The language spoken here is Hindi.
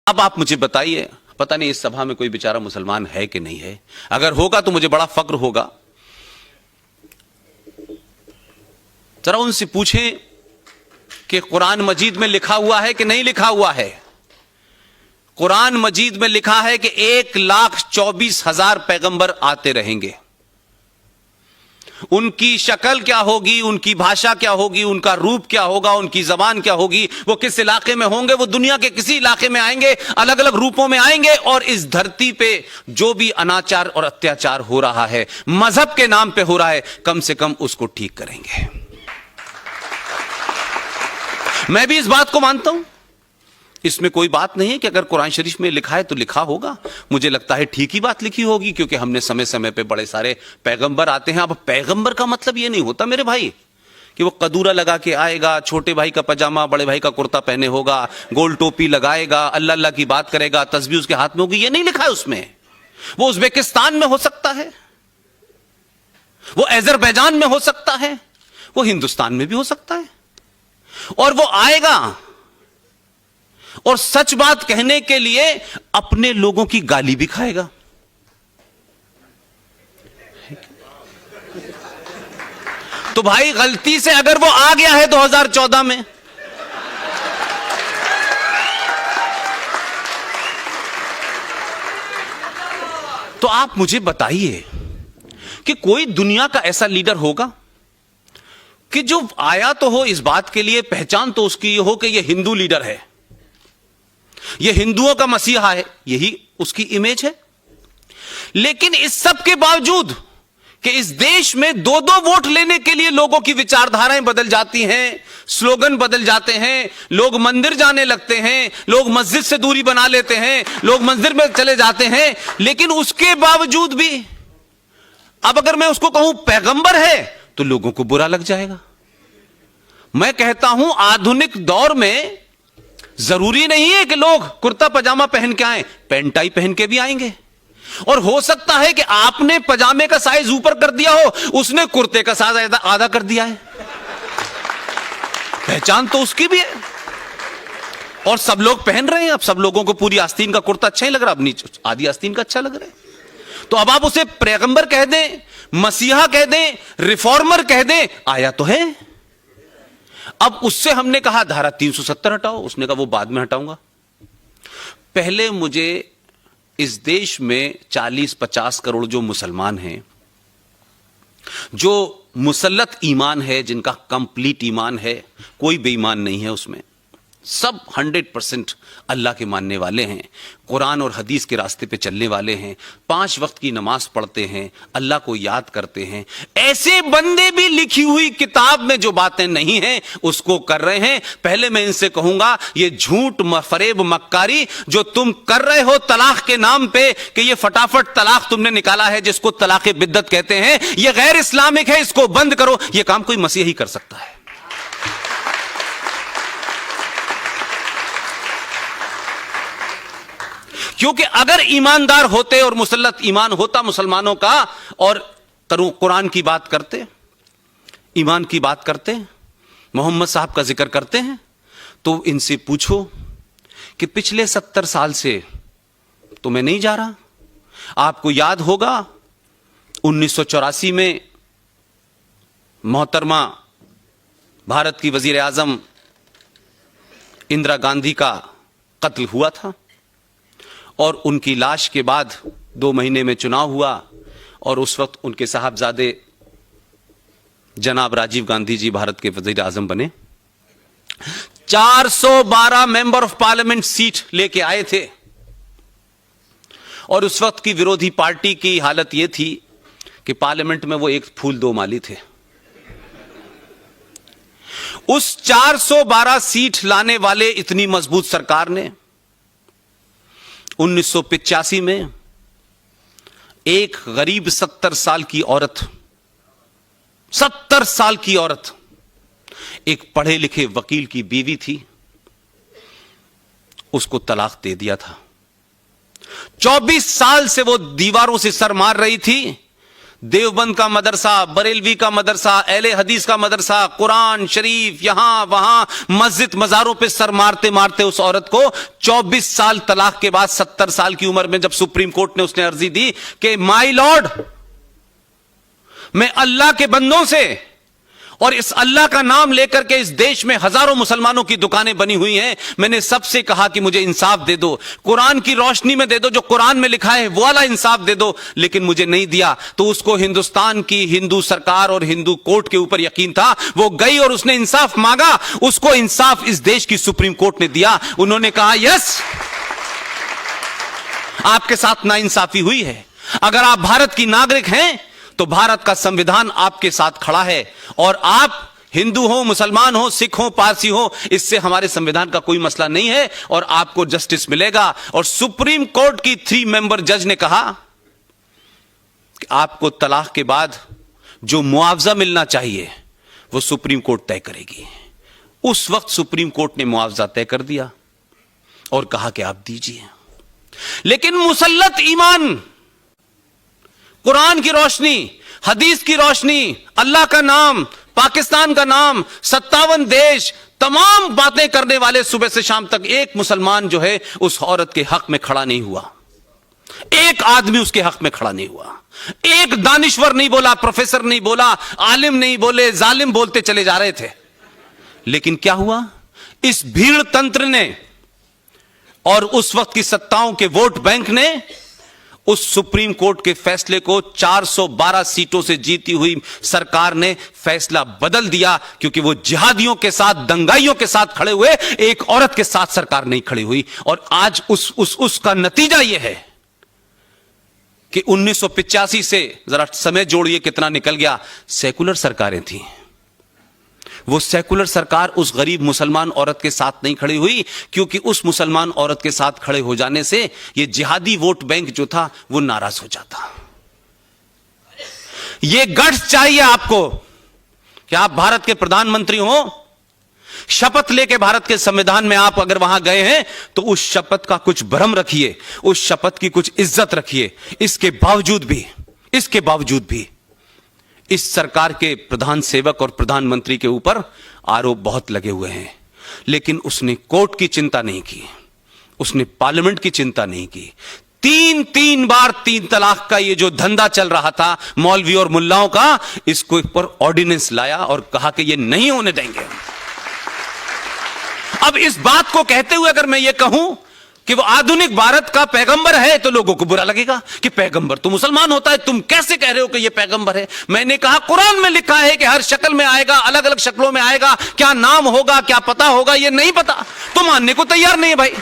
अब आप मुझे बताइए, पता नहीं इस सभा में कोई बेचारा मुसलमान है कि नहीं है, अगर होगा तो मुझे बड़ा फक्र होगा। जरा उनसे पूछें कि कुरान मजीद में लिखा हुआ है कि नहीं लिखा हुआ है। कुरान मजीद में लिखा है कि 1,24,000 पैगंबर आते रहेंगे। उनकी शक्ल क्या होगी, उनकी भाषा क्या होगी, उनका रूप क्या होगा, उनकी जबान क्या होगी, वो किस इलाके में होंगे, वो दुनिया के किसी इलाके में आएंगे, अलग अलग रूपों में आएंगे, और इस धरती पे जो भी अनाचार और अत्याचार हो रहा है, मजहब के नाम पे हो रहा है, कम से कम उसको ठीक करेंगे। मैं भी इस बात को मानता हूं, इसमें कोई बात नहीं है कि अगर कुरान शरीफ में लिखा है तो लिखा होगा। मुझे लगता है ठीक ही बात लिखी होगी, क्योंकि हमने समय समय पे बड़े सारे पैगंबर आते हैं। अब पैगंबर का मतलब ये नहीं होता मेरे भाई कि वो कदूरा लगा के आएगा, छोटे भाई का पजामा बड़े भाई का कुर्ता पहने होगा, गोल टोपी लगाएगा, अल्लाह अल्लाह की बात करेगा, तस्बीह उसके हाथ में होगी, ये नहीं लिखा है उसमें। वो उज्बेकिस्तान में हो सकता है, वो अजरबैजान में हो सकता है, वो हिंदुस्तान में भी हो सकता है, और वो आएगा और सच बात कहने के लिए अपने लोगों की गाली भी खाएगा। तो भाई गलती से अगर वो आ गया है 2014 में, तो आप मुझे बताइए कि कोई दुनिया का ऐसा लीडर होगा कि जो आया तो हो इस बात के लिए, पहचान तो उसकी ये हो कि ये हिंदू लीडर है, ये हिंदुओं का मसीहा है, यही उसकी इमेज है। लेकिन इस सब के बावजूद कि इस देश में दो दो वोट लेने के लिए लोगों की विचारधाराएं बदल जाती हैं, स्लोगन बदल जाते हैं, लोग मंदिर जाने लगते हैं, लोग मस्जिद से दूरी बना लेते हैं, लोग मंदिर में चले जाते हैं, लेकिन उसके बावजूद भी अब अगर मैं उसको कहूं पैगंबर है तो लोगों को बुरा लग जाएगा। मैं कहता हूं आधुनिक दौर में जरूरी नहीं है कि लोग कुर्ता पजामा पहन के आए, पैंट टाई पहन के भी आएंगे। और हो सकता है कि आपने पजामे का साइज ऊपर कर दिया हो, उसने कुर्ते का साइज आधा कर दिया है, पहचान तो उसकी भी है। और सब लोग पहन रहे हैं, अब सब लोगों को पूरी आस्तीन का कुर्ता अच्छा ही लग रहा, अब नीचे आधी आस्तीन का अच्छा लग रहा है। तो अब आप उसे पैगंबर कह दें, मसीहा कह दें, रिफॉर्मर कह दें, आया तो है। अब उससे हमने कहा धारा 370 हटाओ, उसने कहा वो बाद में हटाऊंगा। पहले मुझे इस देश में 40-50 करोड़ जो मुसलमान हैं, जो मुसल्लत ईमान है, जिनका कंप्लीट ईमान है, कोई बेईमान नहीं है उसमें, सब 100% अल्लाह के मानने वाले हैं, कुरान और हदीस के रास्ते पे चलने वाले हैं, 5 वक्त की नमाज पढ़ते हैं, अल्लाह को याद करते हैं। ऐसे बंदे भी लिखी हुई किताब में जो बातें नहीं हैं उसको कर रहे हैं। पहले मैं इनसे कहूंगा ये झूठ फरेब मक्कारी जो तुम कर रहे हो तलाक के नाम पे, कि ये फटाफट तलाक तुमने निकाला है जिसको तलाक बिद्दत कहते हैं, ये गैर इस्लामिक है, इसको बंद करो। ये काम कोई मसीह ही कर सकता है। क्योंकि अगर ईमानदार होते और मुसल्लत ईमान होता मुसलमानों का, और कुरान की बात करते, ईमान की बात करते, मोहम्मद साहब का जिक्र करते हैं, तो इनसे पूछो कि पिछले 70 साल से तो मैं नहीं जा रहा। आपको याद होगा 1984 में मोहतरमा भारत की वजीर आजम इंदिरा गांधी का कत्ल हुआ था, और उनकी लाश के बाद 2 महीने में चुनाव हुआ, और उस वक्त उनके साहबजादे जनाब राजीव गांधी जी भारत के वजीर आजम बने। 412 मेंबर ऑफ पार्लियामेंट सीट लेके आए थे, और उस वक्त की विरोधी पार्टी की हालत यह थी कि पार्लियामेंट में वो एक फूल 2 माली थे। उस 412 सीट लाने वाले इतनी मजबूत सरकार ने 1985 में एक गरीब 70 साल की औरत, 70 साल की औरत, एक पढ़े लिखे वकील की बीवी थी, उसको तलाक दे दिया था। 24 साल से वो दीवारों से सर मार रही थी, देवबंद का मदरसा, बरेलवी का मदरसा, अहले हदीस का मदरसा, कुरान शरीफ, यहां वहां मस्जिद मजारों पे सर मारते मारते उस औरत को 24 साल तलाक के बाद 70 साल की उम्र में जब सुप्रीम कोर्ट ने उसने अर्जी दी कि माय लॉर्ड, मैं अल्लाह के बंदों से और इस अल्लाह का नाम लेकर के इस देश में हजारों मुसलमानों की दुकानें बनी हुई हैं, मैंने सबसे कहा कि मुझे इंसाफ दे दो, कुरान की रोशनी में दे दो, जो कुरान में लिखा है वो वाला इंसाफ दे दो, लेकिन मुझे नहीं दिया। तो उसको हिंदुस्तान की हिंदू सरकार और हिंदू कोर्ट के ऊपर यकीन था, वो गई और उसने इंसाफ मांगा, उसको इंसाफ इस देश की सुप्रीम कोर्ट ने दिया। उन्होंने कहा यस, आपके साथ नाइंसाफी हुई है, अगर आप भारत की नागरिक हैं तो भारत का संविधान आपके साथ खड़ा है, और आप हिंदू हो, मुसलमान हो, सिख हो, पारसी हो, इससे हमारे संविधान का कोई मसला नहीं है और आपको जस्टिस मिलेगा। और सुप्रीम कोर्ट की 3 मेंबर जज ने कहा कि आपको तलाक के बाद जो मुआवजा मिलना चाहिए वो सुप्रीम कोर्ट तय करेगी। उस वक्त सुप्रीम कोर्ट ने मुआवजा तय कर दिया और कहा कि आप दीजिए। लेकिन मुसल्लत ईमान, कुरान की रोशनी, हदीस की रोशनी, अल्लाह का नाम, पाकिस्तान का नाम, 57 देश, तमाम बातें करने वाले सुबह से शाम तक एक मुसलमान जो है उस औरत के हक में खड़ा नहीं हुआ। एक आदमी उसके हक में खड़ा नहीं हुआ। एक दानिश्वर नहीं बोला, प्रोफेसर नहीं बोला, आलिम नहीं बोले, जालिम बोलते चले जा रहे थे। लेकिन क्या हुआ, इस भीड़ तंत्र ने और उस वक्त की सत्ताओं के वोट बैंक ने उस सुप्रीम कोर्ट के फैसले को 412 सीटों से जीती हुई सरकार ने फैसला बदल दिया, क्योंकि वो जिहादियों के साथ, दंगाइयों के साथ खड़े हुए, एक औरत के साथ सरकार नहीं खड़ी हुई। और आज उसका नतीजा यह है कि 1985 से जरा समय जोड़िए कितना निकल गया, सेकुलर सरकारें थी, वो सेकुलर सरकार उस गरीब मुसलमान औरत के साथ नहीं खड़ी हुई, क्योंकि उस मुसलमान औरत के साथ खड़े हो जाने से ये जिहादी वोट बैंक जो था वो नाराज हो जाता। ये गट्स चाहिए आपको कि आप भारत के प्रधानमंत्री हो, शपथ लेके भारत के संविधान में आप अगर वहां गए हैं तो उस शपथ का कुछ भरम रखिए, उस शपथ की कुछ इज्जत रखिए। इसके बावजूद भी इस सरकार के प्रधान सेवक और प्रधानमंत्री के ऊपर आरोप बहुत लगे हुए हैं, लेकिन उसने कोर्ट की चिंता नहीं की, उसने पार्लियामेंट की चिंता नहीं की। 3 बार 3 तलाक का ये जो धंधा चल रहा था मौलवी और मुल्लाओं का, इसको ऊपर ऑर्डिनेंस लाया और कहा कि ये नहीं होने देंगे। अब इस बात को कहते हुए अगर मैं ये कहूं कि वो आधुनिक भारत का पैगंबर है तो लोगों को बुरा लगेगा कि पैगंबर तो मुसलमान होता है, तुम कैसे कह रहे हो कि ये पैगंबर है। मैंने कहा कुरान में लिखा है कि हर शक्ल में आएगा, अलग अलग शक्लों में आएगा, क्या नाम होगा, क्या पता होगा, ये नहीं पता, तो मानने को तैयार नहीं है भाई।